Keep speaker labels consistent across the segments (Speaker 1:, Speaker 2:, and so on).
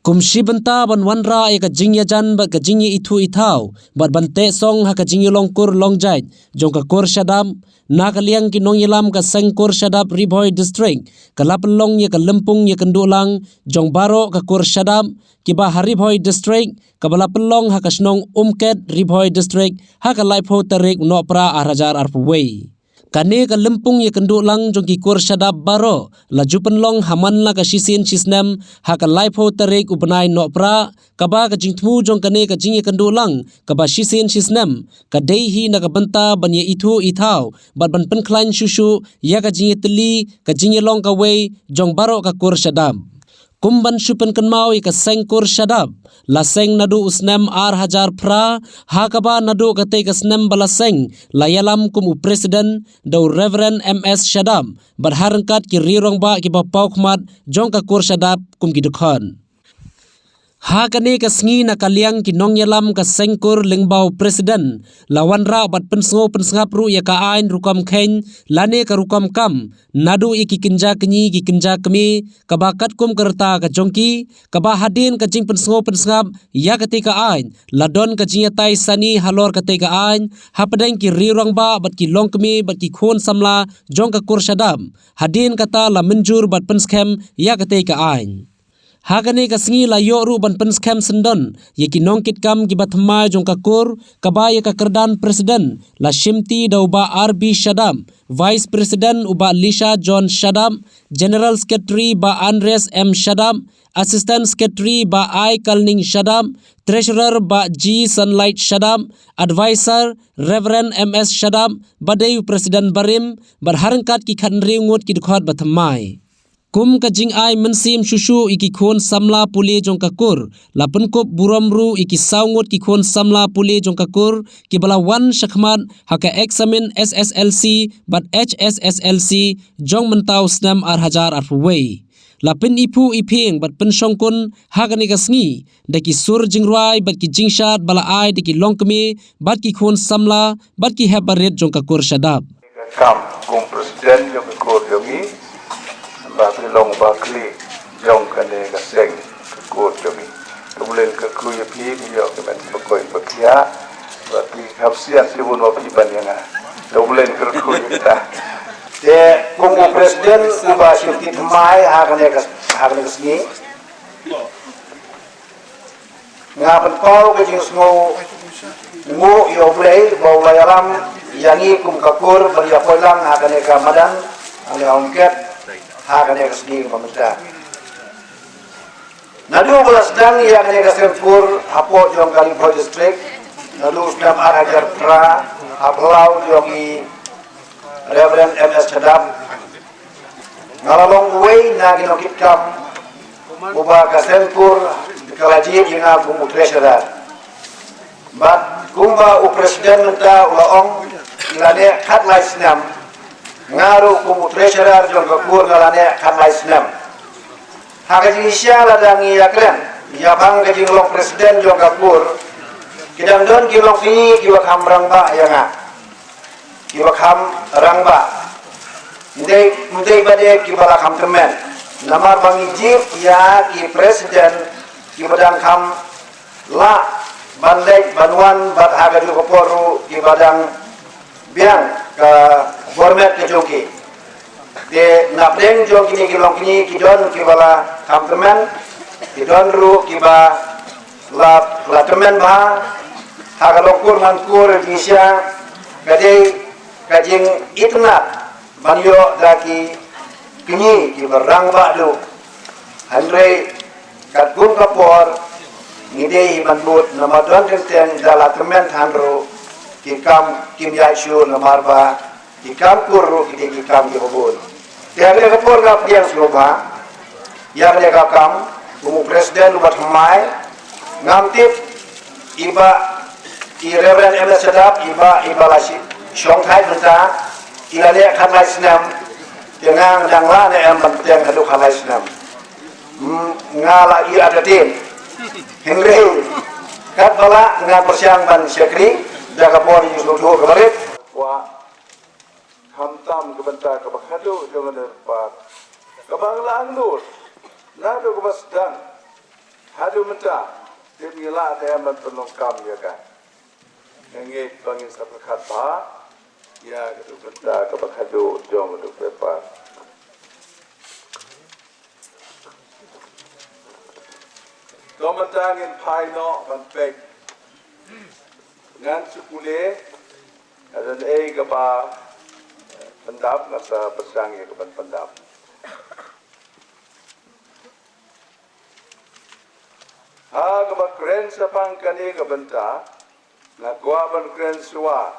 Speaker 1: Kumshi benta ban wanra ya ka jingya jan ba ka jingya itu itau bat bante song ha ka jingya longkur longjait jong ka kor shadam na ka liang ki nong yelam ka sengkor shadap Riboy district ka lapelong ya ka lempung ya kendulang jong baro ka kor shadam ki ba Riboy district ka balapelong ha ka snong umket Riboy district ha ka laipo tarik no pra arajar arpuwei kane ka lempung ya kendulang jong ki kor shadap baro la jupenlong haman la ka sisin sisnem ha ka laipo tarik ubenai no pra ka ba ka jingtmu jong kane ka jing ya kendulang ka ba sisin sisnem ka deihi na ka benta ban ya itu itau bat ban penklain susu ya ka jing ya teli ka jing ya long ka wei jong baro ka kor shadap kumban supen kenmau ika sengkur shadab la seng nadu usnem ar hajar pra hakaba nadu kate kasnem bala seng la yalam kum presiden do Reverend MS Shadab barharangkat ki rirong ba ki paukmat jong ka kur shadab kum ki dukhan ha kane ka sngi na kaliang ki nong yalam ka sengkur lingbau presiden lawan ra bat pensngo pensngap ru ya ka ain rukam khen lane ka rukam kam nadu iki kinja knyi ki kinja kmi ka bakat kum kerta ka jongki ka ba hadin ka jing pensngo pensngap ya ka te ka ain ladon ka jing tai sani halor ka te ka ain ha padang ki rirong ba bat ki long kmi bat ki khon samla jong ka kur shadam hadin kata la menjur bat penskhem ya ka te ka ain Hakane ka sngi la yo ru ban penskam sendon ye ki nongkit kam ki bathma jong ka kur ka ba ye ka kerdan presiden la shimti da uba RB Shadam vice president uba Lisha John Shadam general secretary ba Andres M Shadam assistant secretary ba I Kalning Shadam treasurer ba G Sunlight Shadam advisor Reverend MS Shadam badai presiden barim barharangkat ki khanri ngut ki dukhat bathmai kum ka jing ai mensim susu iki khon samla puli jong kakur lapen kop buramru iki saungut ki khon samla puli jong kakur ki bala wan shakhmat haka examine SSLC but HSSLC jong mentau snam ar hajar arfuwei lapin ipu iping bat pensongkun hagani ka sngi daki sur jingruai bat ki jingshat bala ai daki longkemi bat ki khon samla bat ki habaret jong kakur shadab
Speaker 2: kam kum presiden jong kakur jongi bakli long bakli jong kane ka seng ko jomi tulen ka kuya pi yo ka men ko pakya bakli hapsian tribun wa pi banyana tulen ka kuya ta te kum presiden uba shifti mai hakane ka sni ngapan pau ka jing smo ngo yo blai bau layalam yangi kum kakur bariya polang hakane ka madan ale ongket hakane kasni pamista nadu bolas dang ya kane kasempur hapo jong Riboy district nadu sdam arajar pra aplau jongi Reverend MS Shadab ngalalong way na ginokit kam uba kasempur kalaji inga kumu treasurer bat kumba u presiden menta ulaong ilane khatlai snam ngaru kumu treasurer jong kakur ngalane khatlai snam hakaji isya ladangi yakren ya bang kaji long presiden jong kakur kidang don kilong ni kiwa kham rangba yanga kiwa kham rangba ndei bade kiwa la kham temen namar bangi jip ya ki presiden kiwa dang kham la bandai banwan bat hagaju koporu ki badang biang ka format ke joki de napdeng joki ni kilong kini kidon kibala kampemen kidon ru kiba la temen ba hagalokur mankur disya gade kajing itnat banyo daki kini kibarang ba do andre katgun kapor ngidei manbut namadon tenteng dala temen handro kikam kim yashu namarba kikam kuru kikam kibobun tiada kapor gap diang sloba yang dia kakam kumu presiden lubat hamai ngamtip iba i Reverend MS Shadab iba lasi syong thai benta ilale khamai snam dengan dangla ne am benteng hadu khamai snam ngala i adatin hengre kat bala ngan persiang ban sekri jaga pori yusudu kabarit wa hamtam kebenta kebakhadu dengan pak kebanglang nur nado kemasdan
Speaker 3: hadu menta dimila dia menolakam ya kan ngit bangin sapakat ba ya gitu menta kabakado jong itu pepa Domantangin paino manpek ngan sukule adan gaba pendap nasa pesang ya keban pendap gaba kren sapang kani gabanta na kuaban kren suwa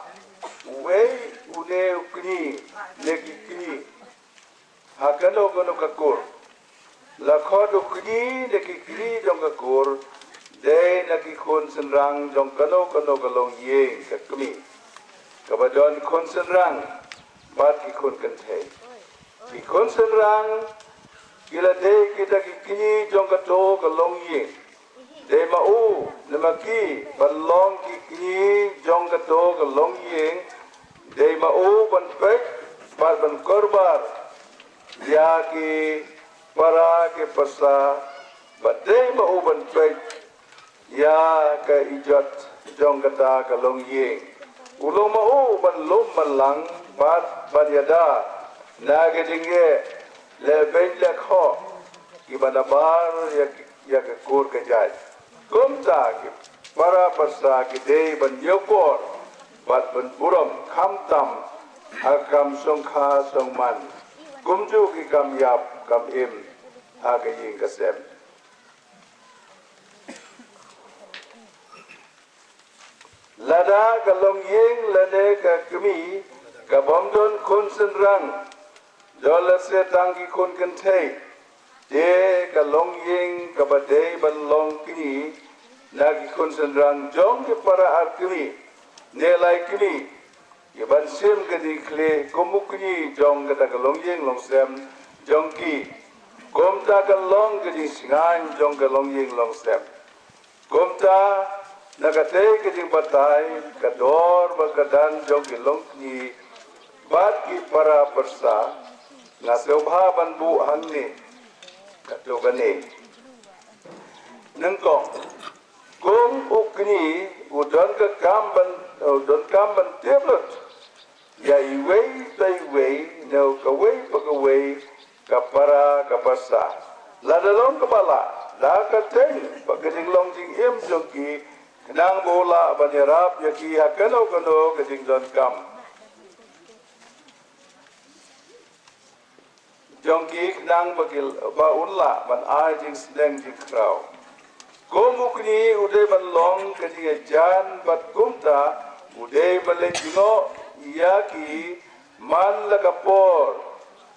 Speaker 3: uwe une ukni leki kini hakano gono kakur Lakot ukni neki kiri jong kakur day naki kon senrang jong kano kalong yeng kakmi kabadon kon senrang bat ki kon kenthe ki kon senrang kila day kita kini jong kato kalong yeng day mau namaki balong ki kini jong kato kalong yeng day mau ban pek ban korbar ya ki para ke pasa badai mauban pek ya ke ijat jong kata kalong yeng ulong mau ban lom malang bat yada na ke dingge le ben le kho ki banabar ya ke kur ke jai kumta ki para pasa ki dei ban yokor bat ban buram kham tam akam song kha song man kumju ki kam yap kam im aga yin kasem lada kalong ying lade ka kemi ka bomdon kun senrang jola se tangi kun kentei de kalong ying ka badai balong kini nagi kun senrang jong ke para ar kemi nelai kini Iban sim ke di kle komuk ni jong kata kalong ying long sem jong ki komta kalong ke di singan jong kalong ying long sem komta nakate ke di batai kador bagadan jong ki long ni bat ki para persa ngaseuba ban bu hanni kato gane nengkong kom ukni udon ke kamban teblet ya iwei tai wei no kawei pagawei kapara kapasa la dalong kepala la kateng pagding long jing im jongki nang bola banyarap yaki hakano kano kading don kam jongki nang bagil ba unla ban ai jing sedeng jing krau komukni ude ban long kading jan bat kumta ude balen jingo yaki man lakapor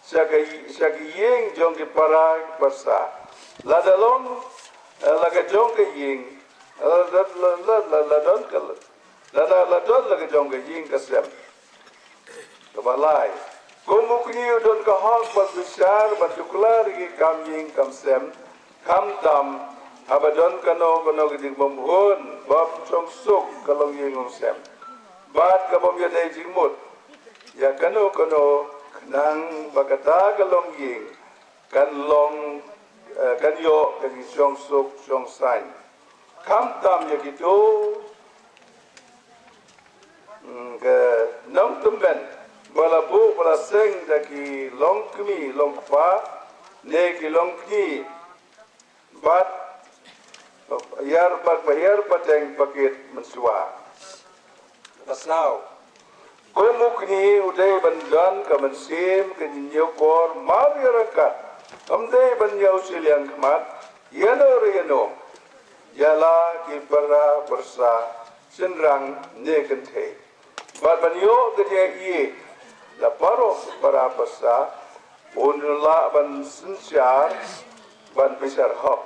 Speaker 3: sagi yeng jong ke para basa la dalong laga jong ke yeng la don laga jong ke yeng kasem kabalai komukni udon ka hal bat besar bat duklar ki kam yeng kam sem kam tam abadon kano giding bomhon bab chong suk kalong yeng sem bat kabom yadai jingmut ya kano nang bagata kalong ying kan long kan yo kan chong suk chong san kam tam ya gitu ke nong tumben bala bu bala seng daki long kmi long pa ne ki long kni bat bayar pateng paket mensua pasau komukni udai bandan kamansim kenyau kor mawirakat amdai banyau siliang kmat yano yala ki para bersa senrang ne kenthe bat banyo kenyai ye la paro para bersa unla ban sensyar ban besar hok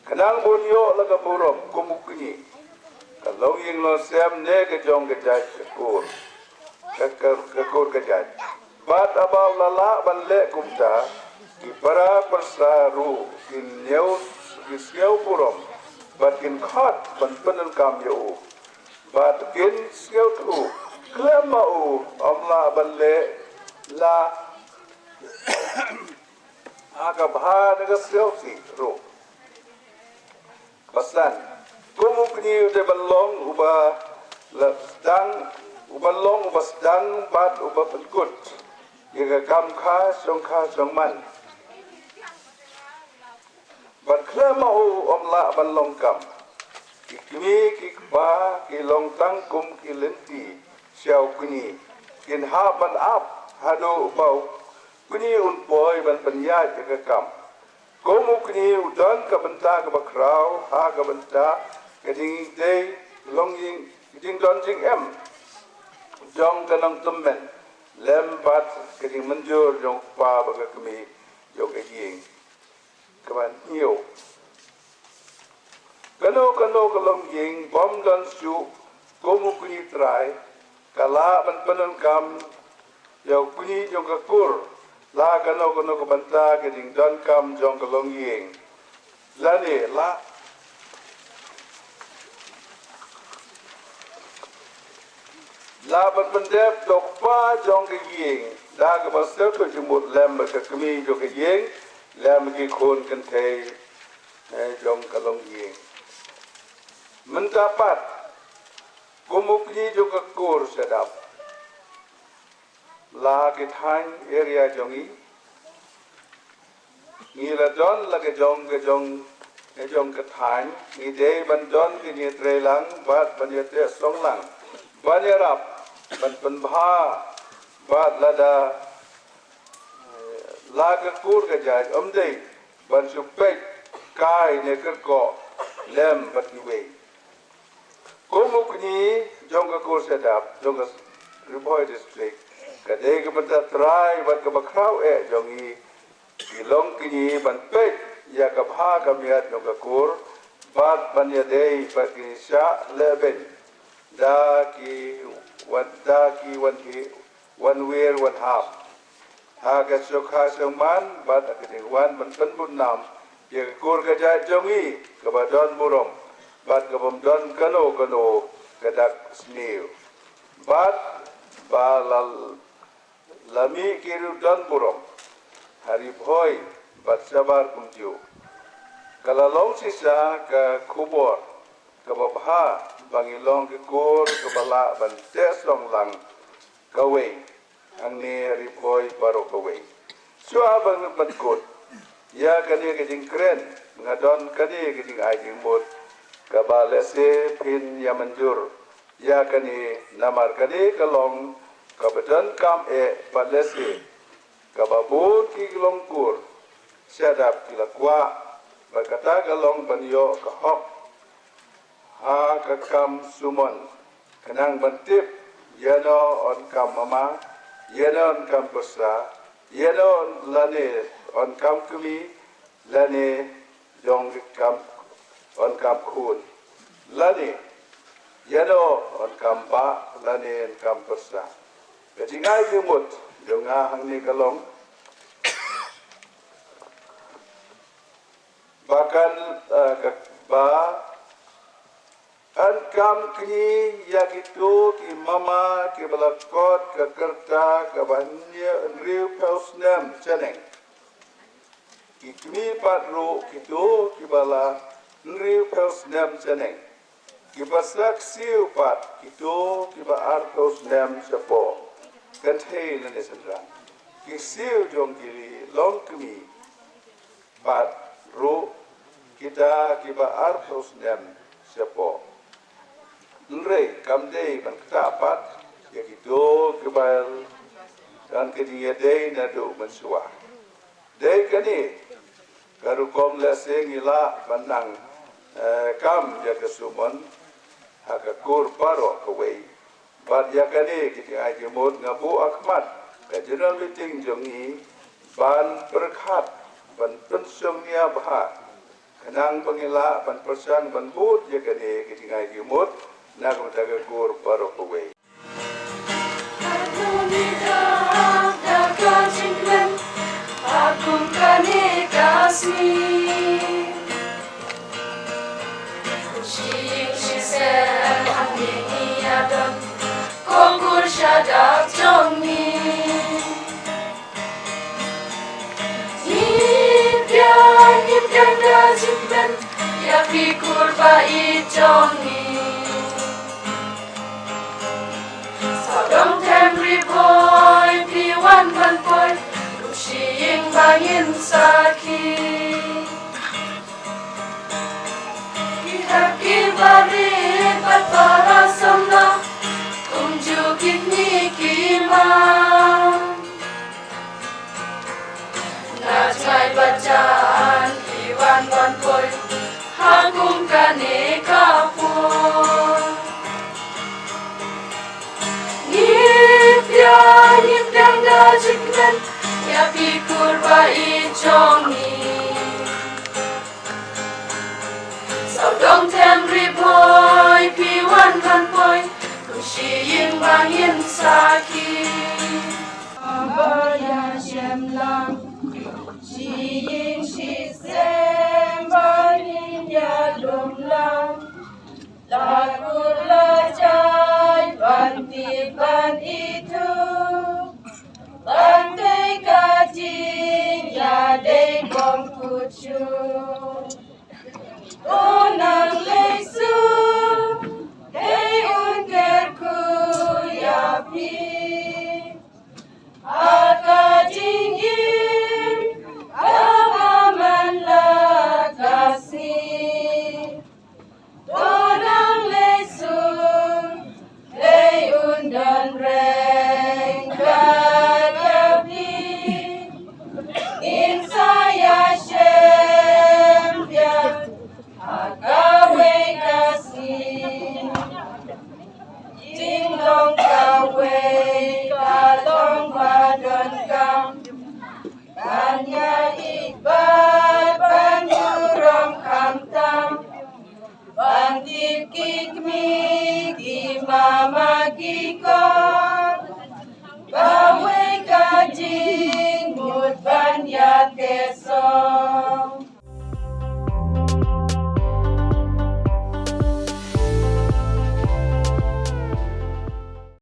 Speaker 3: kenang bonyo laga borom komukni kalau yang lo sem ne ke jong ke jai kur kejat bat abau lala ban le kumta ki para persaru kin nyau purom bat kin khat ban penel kam yo bat kin skeu tu klemau amla ban le la aga bha naga skeu si ro Pasan, kumu kini udah balong ubah sedang, ubah long ubah sedang, bat ubah penkut. Jika kam song man. Bat kelama omla balong kam. Kikmi kikba kilong tangkum kilenti siau kini. Kin ha ban ap hado ubau kini unpoi ban penyaj jika kam. Komu kini udan ke benta ke bakrau, ha ke benta, ke ding day, longging, ding don jing em, jong tenang temen, lembat ke ding menjur jong pa baga kemi, jong ke jing, keban hiu. Kano ke longging, bom don su, komu kini try, kala ban penon kam, jong kini jong ke kur. La kano ke banta ke ding don kam jong ke longying. La ni la ban pendep dok pa jong ke ying. La ke basel ke jumut lem ke kemi jong ke ying. Lem ke khon kan thei jong ke longying. Mendapat kumukni jong ke kur sedap. La ke thang area jongi ni la don la ke jong ke thang ni de ban don ke ni trelang bat ban ye te song lang ban ye rap ban bha bat la da la ke kur ke jaj de ban su pe kai ne ke ko lem bat ni we kumukni jong ke kur sedap jong ke Riboy district. Kadai ke benda try buat ke bakrau jongi bilong kini ban pek ya ke bha ke miat no ke kur bat ban ya dei bat kini sya leben da ki one wear one half ha ke sokha seman bat ke wan ban pen bun nam ya ke kur ke ja jongi ke badon burom bat ke bom don kano ke dak sniu bat balal lami kiru dan burom hari boy bat sabar kumju kalalong sisa ke kubor ke babha bangilong ke kur ke bala ban tesong lang kawe ang ni hari boy baro kawe sua bang batkot ya kani ke jingkren ngadon kani ke jing ai jingmot ke balese pin ya manjur ya kani namar kani kalong kabedan kam palesi kababut ki longkur sedap kilakwa berkata galong banyo kahok ha kakam sumon kenang bantip yano on kam mama yano on kam besar yano lane on kam kumi lane jong kam on kam khun lane yano on kam ba lane on kam besar. Jadi ngai jumut, jonga hang ni kalong. Bahkan ba an kam kini ya gitu ki mama ki balakot ke kerta ke banya riu pausnam ceneng. Ki kini patro gitu ki bala riu pausnam ceneng. Ki basak siu pat gitu ki ba ar pausnam sepo. Kan hei lene sendran kisiu jong kiri long kemi bat ro kita kiba artos nem sepo nre kamdei ban ketapat ya gitu kebal dan kediye dei na do mensua dei kani karu kom lese ngila bandang kam ya kesumon hakakur paro kawei bat yakane kiti ai kemot ngabu akmat ka general meeting jongi ban berkhat ban pensong nia bha kanang pangila ban persan ban but yakane kiti ai kemot na ko ta gur paro ko we
Speaker 4: aku kane kasih Shisen hanging yadam Kongur shadab jongi Nipyan da jimben Yakikur ba i trong ni sao đông thêm ri boy pi wan van boy lu shi ying bangin sa ki happy bari pat para samna kum ju kitni ki ma na chai bachan ki wan wan boy ha kum ka ne ka po ni dang da jikmen ya pi kurba i chong ni sao đông thêm ri boy pi wan van boy lu shi ying bang yin sa ki ba ya shem lang shi ying shi sem bang yin ya dum lang la ku la chai ban ti ban itu ban te ka jing ya de bong ku chu Una